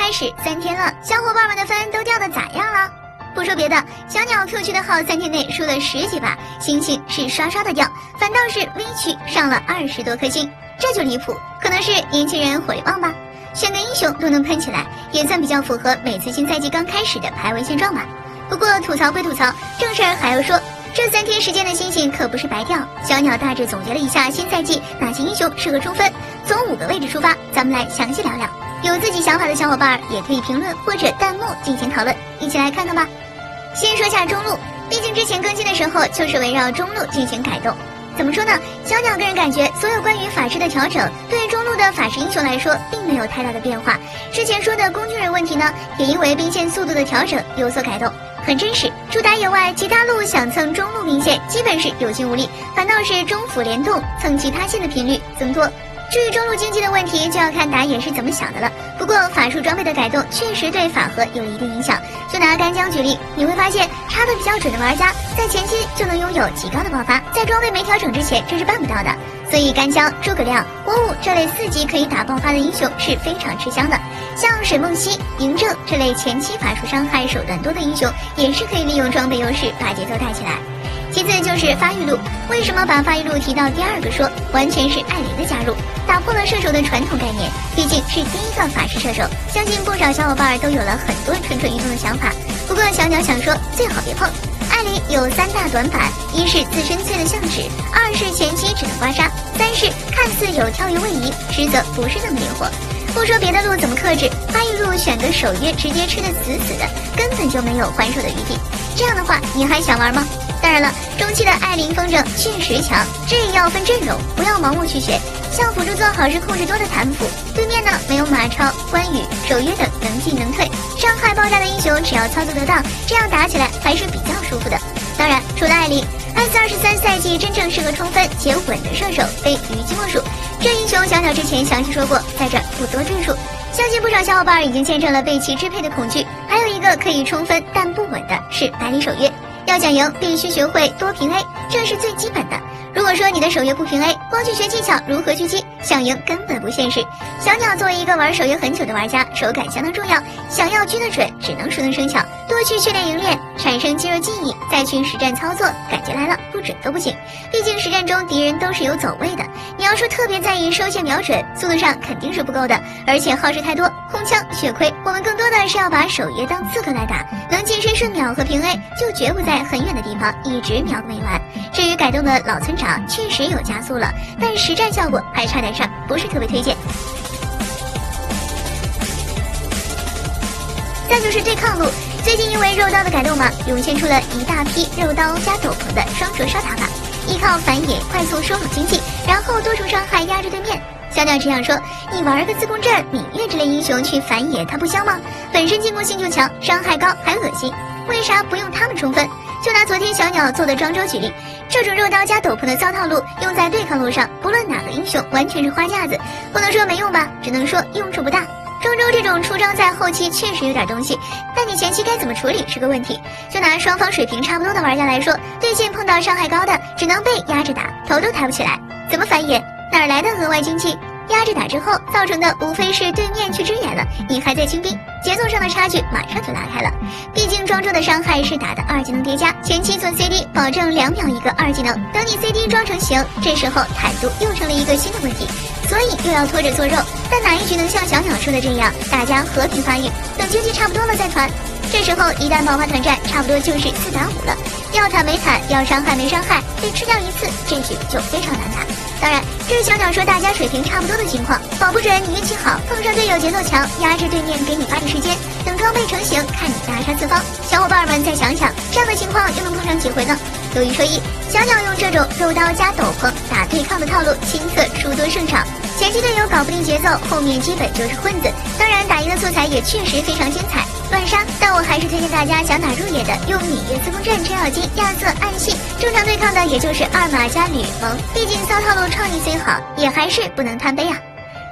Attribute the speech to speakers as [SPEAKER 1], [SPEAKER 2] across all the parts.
[SPEAKER 1] 开始3天了，小伙伴们的分都掉的咋样了？不说别的，小鸟 Q 区的号3天内输了10几把，心情是刷刷的掉，反倒是 V 区上了20多颗星，这就离谱，可能是年轻人火力旺吧。选个英雄都能喷起来，也算比较符合每次新赛季刚开始的排位现状吧。不过吐槽归吐槽，正事儿还要说，这3天时间的心情可不是白掉。小鸟大致总结了一下新赛季哪些英雄适合冲分，从5个位置出发，咱们来详细聊聊。有自己想法的小伙伴也可以评论或者弹幕进行讨论，一起来看看吧。先说下中路，毕竟之前更新的时候就是围绕中路进行改动。怎么说呢？小鸟个人感觉，所有关于法师的调整，对中路的法师英雄来说，并没有太大的变化。之前说的工具人问题呢，也因为兵线速度的调整有所改动，很真实。除打野外，其他路想蹭中路兵线，基本是有心无力，反倒是中辅联动蹭其他线的频率增多。至于中路经济的问题，就要看打野是怎么想的了。不过法术装备的改动确实对法核有了一定影响。就拿干将举例，你会发现插得比较准的玩家，在前期就能拥有极高的爆发，在装备没调整之前这是办不到的。所以干将、诸葛亮、火舞这类4级可以打爆发的英雄是非常吃香的。像水梦溪、嬴政这类前期法术伤害手段多的英雄，也是可以利用装备优势把节奏带起来。其次就是发育路，为什么把发育路提到第2个说？完全是艾琳的加入，打破了射手的传统概念，毕竟是第1个法师射手，相信不少小伙伴都有了很多蠢蠢欲动的想法。不过小鸟想说，最好别碰。艾琳有3大短板，一是自身脆的像纸，2是前期只能刮痧，3是看似有跳跃位移，实则不是那么灵活。不说别的路怎么克制，发育路选个守约直接吃得死死的，根本就没有还手的余地。这样的话，你还想玩吗？当然了，中期的艾琳风筝确实强，这也要分阵容，不要盲目去选。像辅助做好是控制多的谭辅，对面呢没有马超、关羽、守约等能进能退，伤害爆炸的英雄只要操作得当，这样打起来还是比较舒服的。当然，除了艾琳，S23赛季真正适合冲分且稳的射手非虞姬莫属。这英雄小鸟之前详细说过，在这不多赘述。相信不少小伙伴已经见证了被其支配的恐惧。还有一个可以冲分但不稳的是百里守约。要想赢，必须学会多平 A， 这是最基本的。如果说你的守约不平 A， 光去学技巧如何狙击，想赢根本不现实。小鸟作为一个玩守约很久的玩家，手感相当重要，想要狙得准，只能熟能生巧，多去训练营练，产生肌肉记忆，再去实战操作，感觉来了不准都不行。毕竟实战中敌人都是有走位的，你要说特别在意收线瞄准，速度上肯定是不够的，而且耗时太多，空枪、血亏，我们更多的是要把守约当刺客来打，能近身瞬秒和平 A， 就绝不在很远的地方一直瞄个没完。至于改动的老村长确实有加速了，但实战效果还差点上，不是特别推荐。再就是对抗路，最近因为肉刀的改动嘛，涌现出了一大批肉刀加斗篷的双灼烧打法，依靠反野快速收拢经济，然后多重伤害压制对面。小鸟只想说，你玩个自贡阵、芈月之类英雄去反野，它不香吗？本身进攻性就强，伤害高还恶心，为啥不用他们冲分？就拿昨天小鸟做的庄周举例，这种肉刀加斗篷的骚套路用在对抗路上，不论哪个英雄完全是花架子，不能说没用吧，只能说用处不大。庄周这种出招在后期确实有点东西，但你前期该怎么处理是个问题。就拿双方水平差不多的玩家来说，对线碰到伤害高的，只能被压着打，头都抬不起来，怎么反野？哪来的额外经济？压着打之后造成的无非是对面去支援了，你还在清兵，节奏上的差距马上就拉开了。毕竟庄周的伤害是打的2技能叠加，前期做 CD 保证2秒一个2技能，等你 CD 装成型，这时候坦度又成了一个新的问题，所以又要拖着做肉。但哪一局能像小鸟说的这样，大家和平发育，等经济差不多了再团？这时候一旦爆发团战，差不多就是4打5了，要坦没坦，要伤害没伤害，被吃掉一次，这局就非常难打。当然，这是小鸟说大家水平差不多的情况，保不准你运气好，碰上队友节奏强，压制对面给你发力时间，等装备成型，看你大杀四方。小伙伴们再想想，这样的情况又能碰上几回呢？有一说一，小鸟用这种肉刀加斗篷打对抗的套路，亲测输多胜场。前期队友搞不定节奏，后面基本就是混子。当然，打赢的素材也确实非常精彩，乱杀。但我还是推荐大家想打入野的，用芈月自宫阵、程咬金、亚瑟、暗系，正常对抗的也就是2马加吕蒙。毕竟骚套路创意虽好，也还是不能贪杯啊。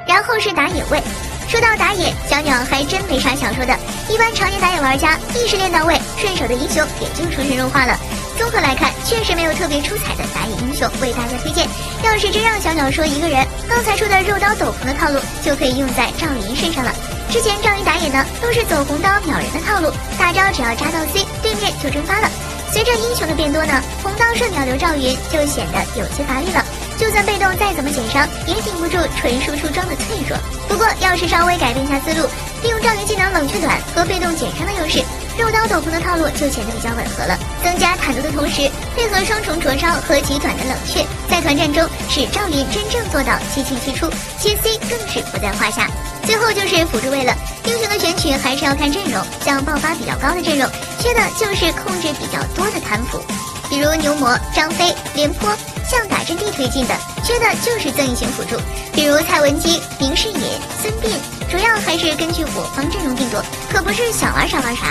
[SPEAKER 1] 然后是打野位。说到打野，小鸟还真没啥想说的。一般常年打野玩家，意识练到位，顺手的英雄也就出神入化了。综合来看，确实没有特别出彩的打野英雄为大家推荐。要是真让小鸟说一个人，刚才说的肉刀斗篷的套路就可以用在赵云身上了。之前赵云打野呢，呢，都是走红刀秒人的套路，大招只要扎到 C， 对面就蒸发了。随着英雄的变多呢，红刀瞬秒刘兆云就显得有些乏力了。就算被动再怎么减伤，也顶不住纯输出装的脆弱。不过要是稍微改变一下思路，利用赵云技能冷却短和被动减伤的优势，肉刀斗篷的套路就显得比较吻合了。增加坦度的同时，配合双重灼烧和极短的冷却，在团战中使赵云真正做到七进七出，切 C 更是不在话下。最后就是辅助位了，英雄的选取还是要看阵容，像爆发比较高的阵容，缺的就是控制比较多的贪腐，比如牛魔、张飞、廉颇，向打阵地推进的，缺的就是增益型辅助，比如蔡文姬、明世隐、孙膑，主要还是根据我方阵容定夺，可不是想玩啥玩啥。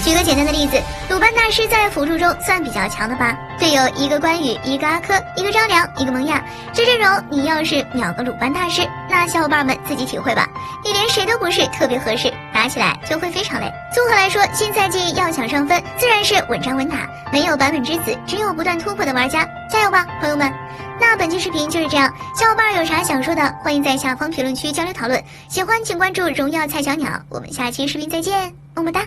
[SPEAKER 1] 举个简单的例子，鲁班大师在辅助中算比较强的吧，队友一个关羽，一个阿珂，一个张良，一个蒙亚，这阵容你要是秒个鲁班大师，那小伙伴们自己体会吧，你连谁都不是特别合适，打起来就会非常累。综合来说，新赛季要想上分，自然是稳扎稳打，没有版本之子，只有不断突破的玩家，加油吧朋友们。那本期视频就是这样，小伙伴有啥想说的，欢迎在下方评论区交流讨论，喜欢请关注荣耀菜小鸟，我们下期视频再见，么么哒。